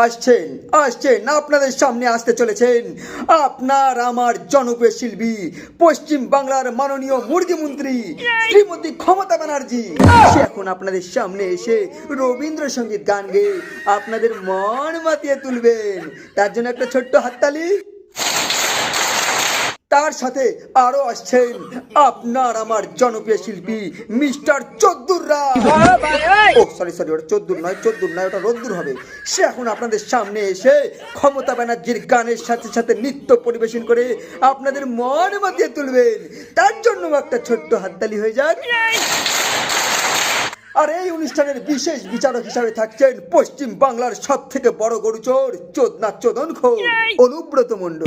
আসছেন আসছেন আপনাদের সামনে আসতে চলেছেন আপনার আমার জনপ্রিয় শিল্পী পশ্চিম বাংলার মাননীয় মুখ্যমন্ত্রী শ্রীমতী মমতা ব্যানার্জি। সে এখন আপনাদের সামনে এসে রবীন্দ্রসঙ্গীত গান গেয়ে আপনাদের মন মাতিয়ে তুলবেন। তার জন্য একটা ছোট্ট হাততালি। তার সাথে আরো আসছেন আপনার আমার জনপ্রিয় শিল্পী মিস্টার চোদ্দুর রায়। ও সরি ওটা চোদ্দুর নয় ওটা রোদ্দুর হবে। সে এখন আপনাদের সামনে এসে মমতা ব্যানার্জির গানের সাথে সাথে নৃত্য পরিবেশন করে আপনাদের মন মাতিয়ে তুলবেন। তার জন্য একটা ছোট্ট হাততালি হয়ে যাক। আর এই অনুষ্ঠানের বিশেষ বিচারক হিসাবে থাকছেন পশ্চিম বাংলার সব থেকে বড় গরুচোর চোদনা চোদনখোর অনুব্রত মণ্ডল।